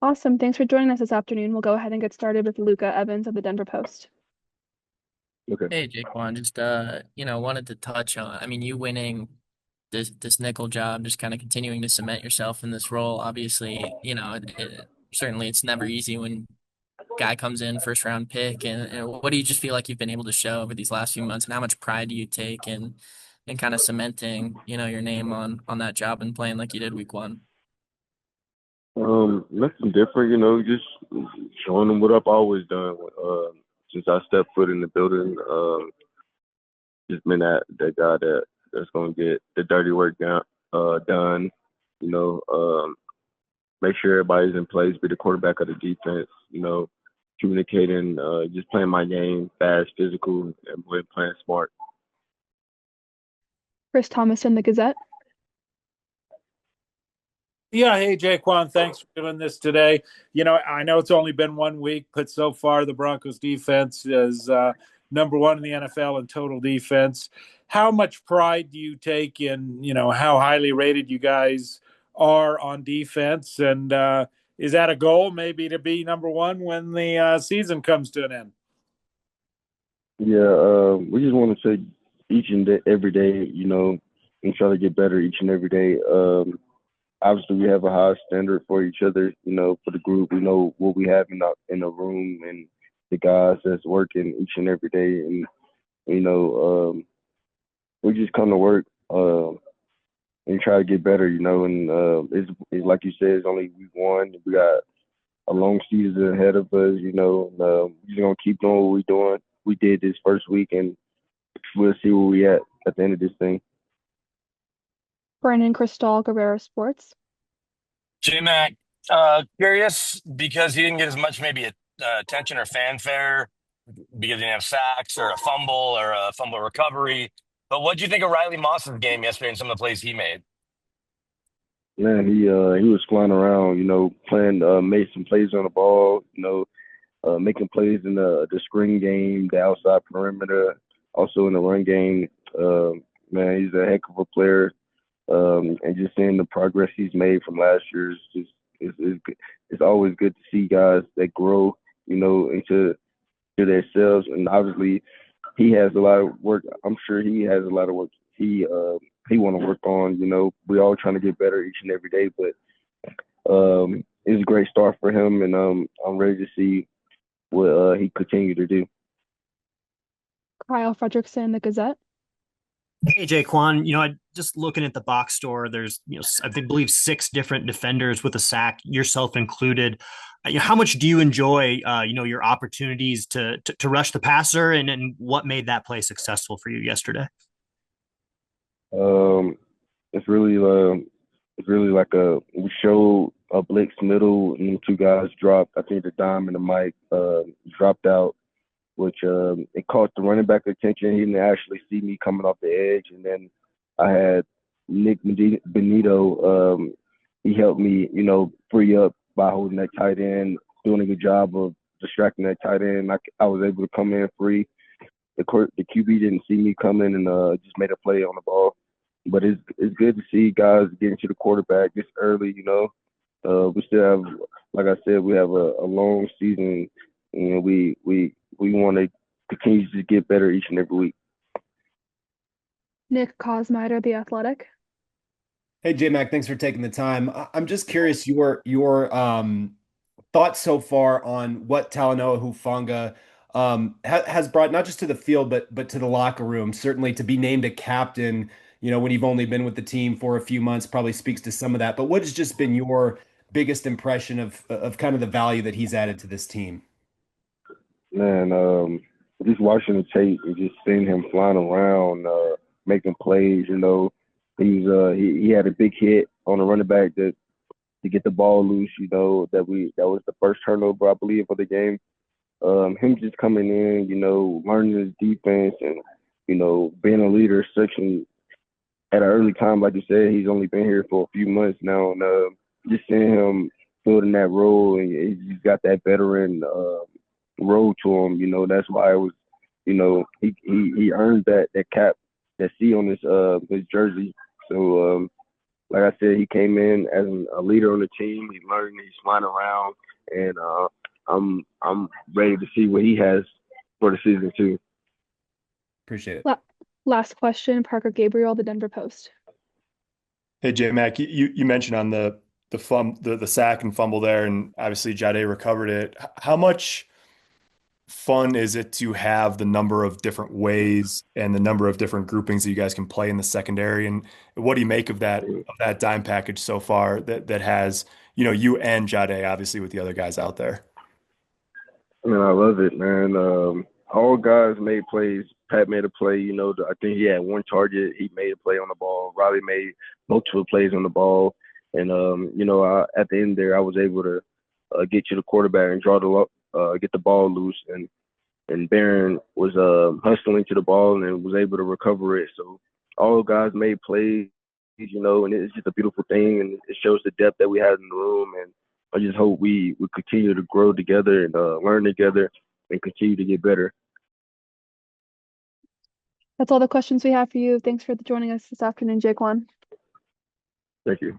Awesome. Thanks for joining us this afternoon. We'll go ahead and get started with Luca Evans of the Denver Post. Okay. Hey, Ja'Quan, just wanted to touch on, I mean, you winning this nickel job, just kind of continuing to cement yourself in this role. Obviously, certainly it's never easy when guy comes in first round pick, and what do you just feel like you've been able to show over these last few months, and how much pride do you take in kind of cementing, your name on that job and playing like you did week one? Nothing different, just showing them what I've always done. Since I stepped foot in the building, just been that guy that's gonna get the dirty work done. You know, make sure everybody's in place, be the quarterback of the defense. Communicating, just playing my game, fast, physical, and playing smart. Chris Thomas in the Gazette. Yeah, hey Jaquan, thanks for doing this today. I know it's only been 1 week, but so far the Broncos defense is number one in the NFL in total defense. How much pride do you take in, how highly rated you guys are on defense? And is that a goal maybe to be number one when the season comes to an end? Yeah, we just want to say each and every day, and try to get better each and every day. Obviously we have a high standard for each other, for the group. We know what we have in the room and the guys that's working each and every day. And, we just come to work and try to get better, and it's like you said, it's only week one. We got a long season ahead of us, we're just going to keep doing what we're doing. We did this first week, and we'll see where we at the end of this thing. Brandon Cristal, Guerrero Sports. J-Mac, curious because he didn't get as much maybe attention or fanfare because he didn't have sacks or a fumble recovery. But what do you think of Riley Moss's game yesterday and some of the plays he made? Man, he was flying around, playing, made some plays on the ball, making plays in the screen game, the outside perimeter, also in the run game. Man, he's a heck of a player. And just seeing the progress he's made from last year is it's always good to see guys that grow, into to themselves. And obviously, he has a lot of work. I'm sure he has a lot of work. He want to work on. We all trying to get better each and every day. But it's a great start for him, and I'm ready to see what he continue to do. Kyle Fredrickson, the Gazette. Hey, Jaquan, just looking at the box score, there's, I believe 6 different defenders with a sack, yourself included. How much do you enjoy, your opportunities to rush the passer, and what made that play successful for you yesterday? Um, it's really like we showed a blitz middle, and the two guys dropped. I think the dime and the Mike dropped out, which it caught the running back attention. He didn't actually see me coming off the edge, and then I had Nick Benito. He helped me, free up by holding that tight end, doing a good job of distracting that tight end. I was able to come in free. The QB didn't see me coming, and just made a play on the ball. But it's good to see guys getting to the quarterback this early. We still have, like I said, we have a long season, and we want to continue to get better each and every week. Nick Kosmider, The Athletic. Hey, J-Mac, thanks for taking the time. I'm just curious your thoughts so far on what Talanoa Hufanga has brought not just to the field but to the locker room. Certainly to be named a captain, when you've only been with the team for a few months, probably speaks to some of that. But what has just been your biggest impression of kind of the value that he's added to this team? Man, just watching the tape and just seeing him flying around, making plays. He had a big hit on the running back to get the ball loose. That was the first turnover I believe of the game. Him just coming in, learning his defense and being a leader at an early time, like you said, he's only been here for a few months now, and just seeing him filling that role, and he's got that veteran role to him. That's why it was, he earned that cap, that C on his jersey. So like I said, he came in as a leader on the team. He learned, he's flying around, and I'm ready to see what he has for the season too. Appreciate it. Last question, Parker Gabriel, the Denver Post. Hey, J Mac, you mentioned on the sack and fumble there, and obviously Ja'Quan recovered it. How much fun is it to have the number of different ways and the number of different groupings that you guys can play in the secondary? And what do you make of that dime package so far that has, you and Ja'Quan obviously with the other guys out there? I mean, I love it, man. All guys made plays. Pat made a play. I think he had one target. He made a play on the ball. Riley made multiple plays on the ball. And, at the end there, I was able to get to the quarterback and get the ball loose. And Barron was hustling to the ball and was able to recover it. So all guys made plays, and it's just a beautiful thing. And it shows the depth that we had in the room. And I just hope we continue to grow together and learn together and continue to get better. That's all the questions we have for you. Thanks for joining us this afternoon, Ja'Quan. Thank you.